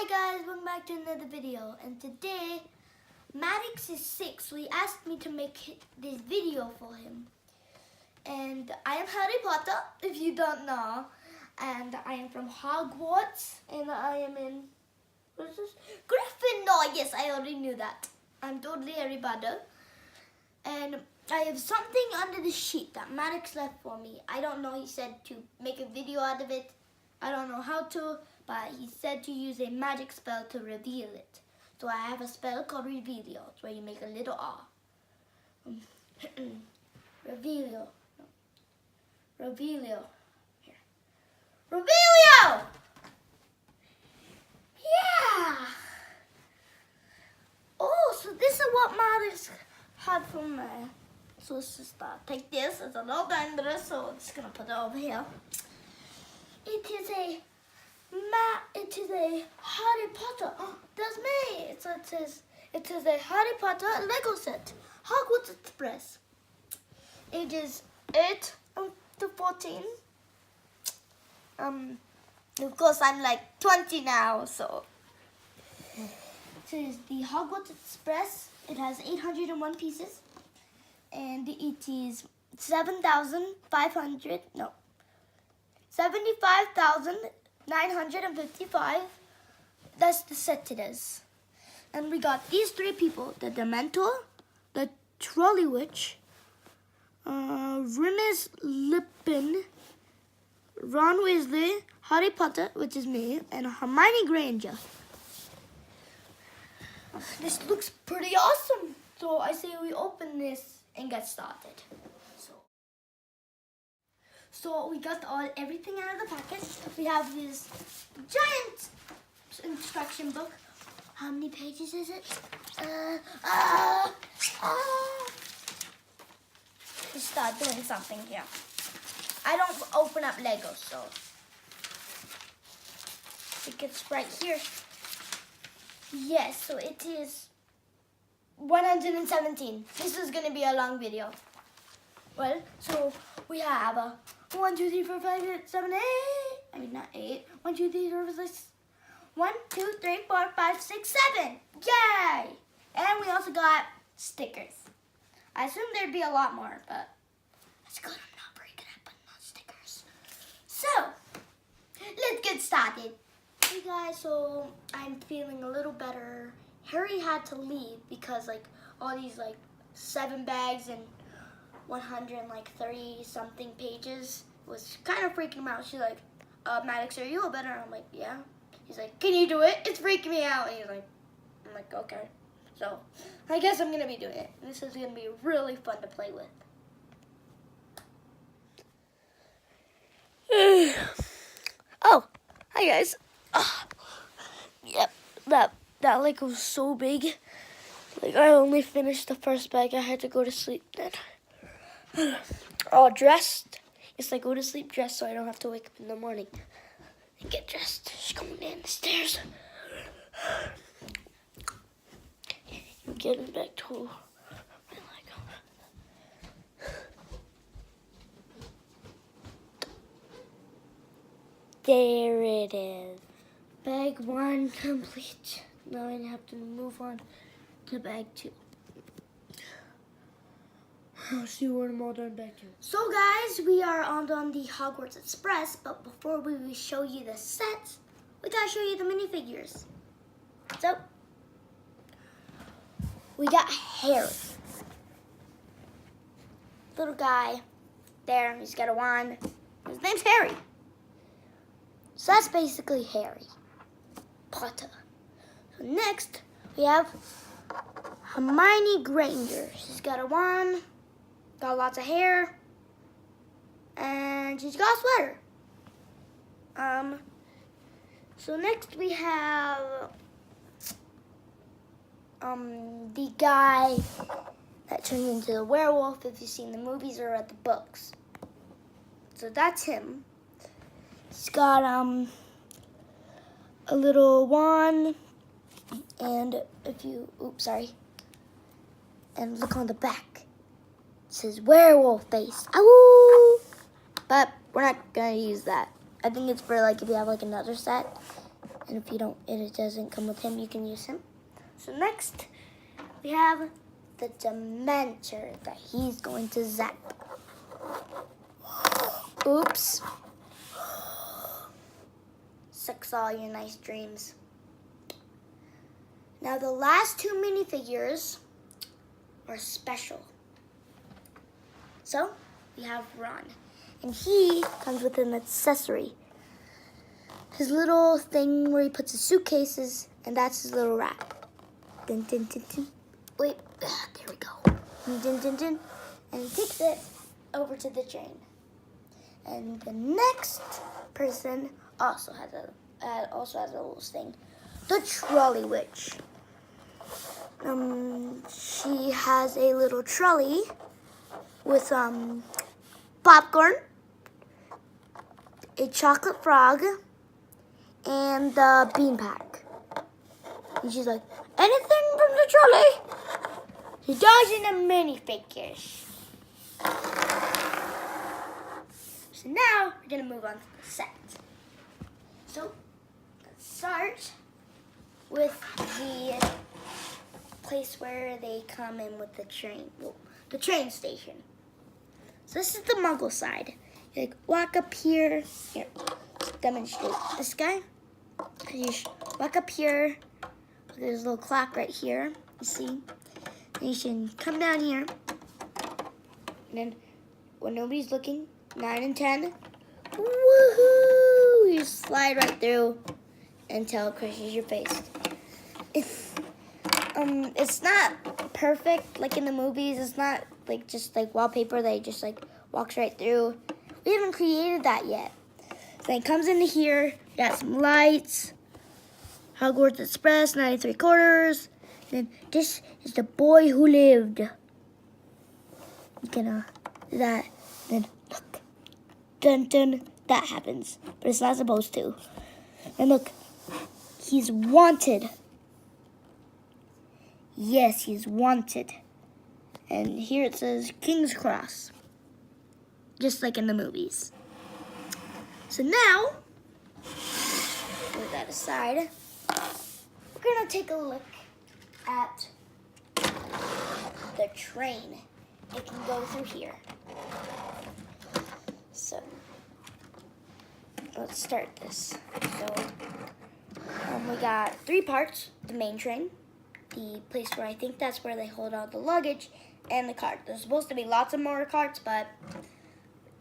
Hi guys, welcome back to another video, and today Madz is sick, so he asked me to make this video for him. And I am Harry Potter, if you don't know, and I am from Hogwarts, and I am in, what is this? Gryffindor. Yes, I already knew that. I'm totally Harry Potter, and I have something under the sheet that Madz left for me. I don't know, he said to make a video out of it. I don't know how to, but he said to use a magic spell to reveal it. So I have a spell called Revealio. It's where you make a little R. Revealio. Revealio. Here. Revealio! Yeah! Oh, so this is what Madz had from me. So let's just take this. It's a little dangerous, so I'm just going to put it over here. It is a Harry Potter. Oh, that's me. It is a Harry Potter Lego set. Hogwarts Express. Ages 8 to 14. Of course I'm like 20 now, so. It is the Hogwarts Express. It has 801 pieces. And it is 75,955. That's the set it is. And we got these three people: the Dementor, the Trolley Witch, Remus Lupin, Ron Weasley, Harry Potter, which is me, and Hermione Granger. This looks pretty awesome. So I say we open this and get started. So we got everything out of the package. We have this giant instruction book. How many pages is it? Let's start doing something here. I don't open up Legos, so it gets right here. Yes, so it is 117. This is going to be a long video. Well, so we have a 1, 2, 3, 4, 5, 6, 7, 8. I mean, not 8. 1, 2, 3, 4, 5, 6. 1, 2, 3, 4, 5, 6, 7. Yay! And we also got stickers. I assume there'd be a lot more, but that's good. I'm not very good at putting on stickers. So, let's get started. Hey guys, so I'm feeling a little better. Harry had to leave because all these 7 bags and 130 something pages was kind of freaking him out. She's like, Madz, are you all better? I'm like, yeah. He's like, can you do it? It's freaking me out. And I'm like, okay. So I guess I'm gonna be doing it. This is gonna be really fun to play with. Oh, hi guys. Yep, that Lego was so big. I only finished the first bag. I had to go to sleep then. All dressed. Yes, I go to sleep dressed so I don't have to wake up in the morning and get dressed. She's going down the stairs. I'm getting back to my Lego. There it is. Bag 1 complete. Now I have to move on to bag 2. I'll see you when I'm all done back here. So guys, we are on the Hogwarts Express, but before we show you the sets, we gotta show you the minifigures. So, we got Harry. Little guy there, he's got a wand. His name's Harry. So that's basically Harry Potter. So next, we have Hermione Granger. She's got a wand. Got lots of hair, and she's got a sweater. So next we have the guy that turned into the werewolf, if you've seen the movies or read the books. So that's him. He's got a little wand, and and look on the back. It says werewolf face. Ow! But we're not gonna use that. I think it's for if you have another set And if you don't, it doesn't come with him, you can use him. So next, we have the Dementor that he's going to zap. Oops. Sucks all your nice dreams. Now the last two minifigures are special. So we have Ron, and he comes with an accessory. His little thing where he puts his suitcases, and that's his little rat. Dun, dun, dun, dun. Wait, there we go. Dun, dun, dun, dun. And he takes it over to the train. And the next person also has a little thing. The Trolley Witch. She has a little trolley with popcorn, a chocolate frog, and a bean pack. And she's like, anything from the trolley? She does in the minifigures. So now we're gonna move on to the set. So let's start with the place where they come in with the train, the train station. So this is the Muggle side. You like walk up here. Here, demonstrate this guy. You walk up here. There's a little clock right here. You see? And you should come down here. And then when nobody's looking, 9 and 10. Woohoo! You slide right through until it crushes your face. It's not perfect like in the movies. It's not like just like wallpaper that just like walks right through. We haven't created that yet. So it comes into here. Got some lights. Hogwarts Express 93/4. Then this is the boy who lived. You can that. Then look, dun dun. That happens, but it's not supposed to. And look, he's wanted. Yes, he's wanted. And here it says King's Cross, just like in the movies. So now, put that aside, we're gonna take a look at the train. It can go through here. So, let's start this. So, we got 3 parts. The main train, the place where I think that's where they hold all the luggage, and the cart. There's supposed to be lots of more carts, but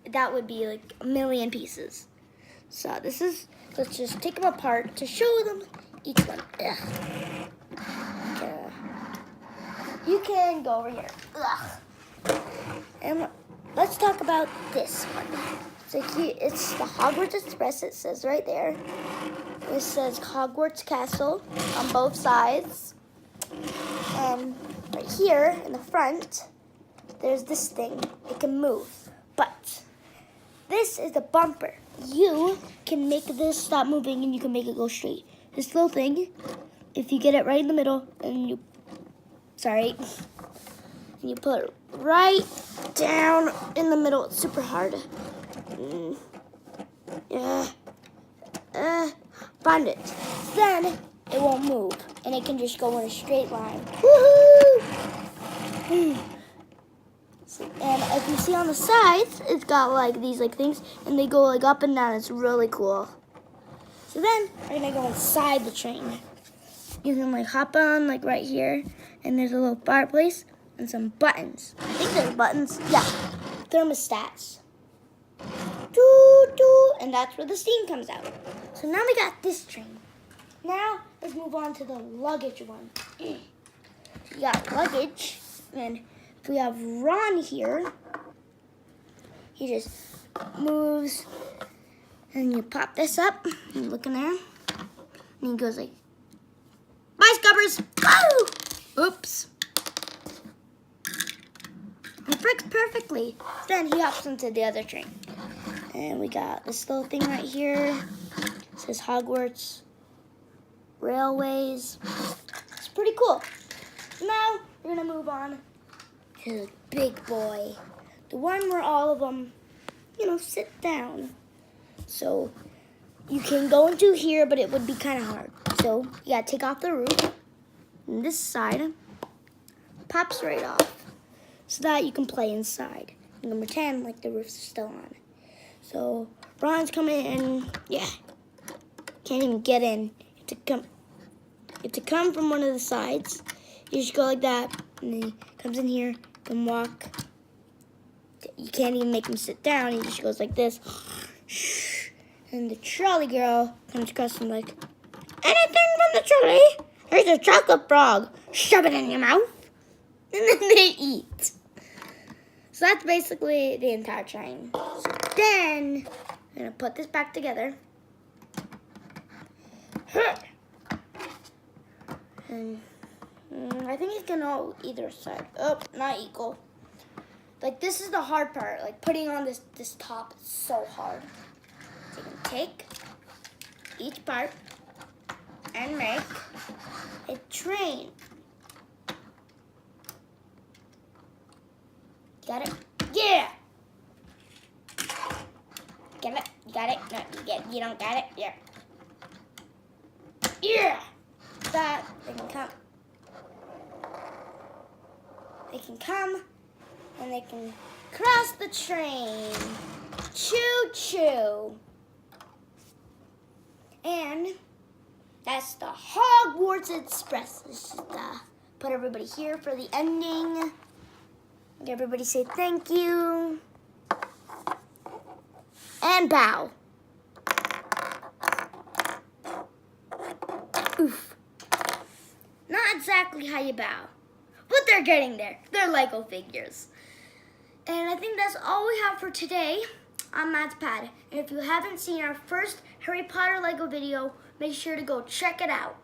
that would be like a million pieces. So this is, let's just take them apart to show them each one. Ugh. Okay. You can go over here. Ugh. And let's talk about this one. It's the Hogwarts Express, it says right there. It says Hogwarts Castle on both sides. Right here in the front, there's this thing. It can move. But this is the bumper. You can make this stop moving and you can make it go straight. This little thing, if you get it right in the middle and you put it right down in the middle, it's super hard. Find it. Then it won't move and it can just go in a straight line. Woohoo! And if you see on the sides, it's got like these like things, and they go like up and down. It's really cool. So then we're gonna go inside the train. You can like hop on like right here, and there's a little fireplace and some buttons. I think there's buttons. Yeah, thermostats. Doo doo, and that's where the steam comes out. So now we got this train. Now let's move on to the luggage one. You got luggage, and if we have Ron here, he just moves, and you pop this up, and look in there, and he goes like, bye, Scubbers! Woo! Oops. It works perfectly. Then he hops into the other train. And we got this little thing right here. It says Hogwarts Railways. It's pretty cool. Now we're gonna move on to the big boy. The one where all of them, sit down. So you can go into here, but it would be kind of hard. So you gotta take off the roof. And this side pops right off so that you can play inside. You can pretend like the roof's still on. So Ron's coming in, yeah, can't even get in. You have to come from one of the sides. You just go like that, and then he comes in here, can walk. You can't even make him sit down. He just goes like this. And the trolley girl comes across and like, anything from the trolley? Here's a chocolate frog. Shove it in your mouth. And then they eat. So that's basically the entire train. So then, I'm going to put this back together. And I think it's going to go either side. Oh, not equal. Like, this is the hard part. Like, putting on this top is so hard. So you can take each part and make a train. Got it? Yeah! Get it? You got it? No, you don't got it? Yeah. Yeah! That, they can come. They can come and they can cross the train. Choo-choo. And that's the Hogwarts Express. Let's just put everybody here for the ending. Everybody say thank you. And bow. Oof. Not exactly how you bow, but they're getting there. They're Lego figures. And I think that's all we have for today on Madz Pad. And if you haven't seen our first Harry Potter Lego video, make sure to go check it out.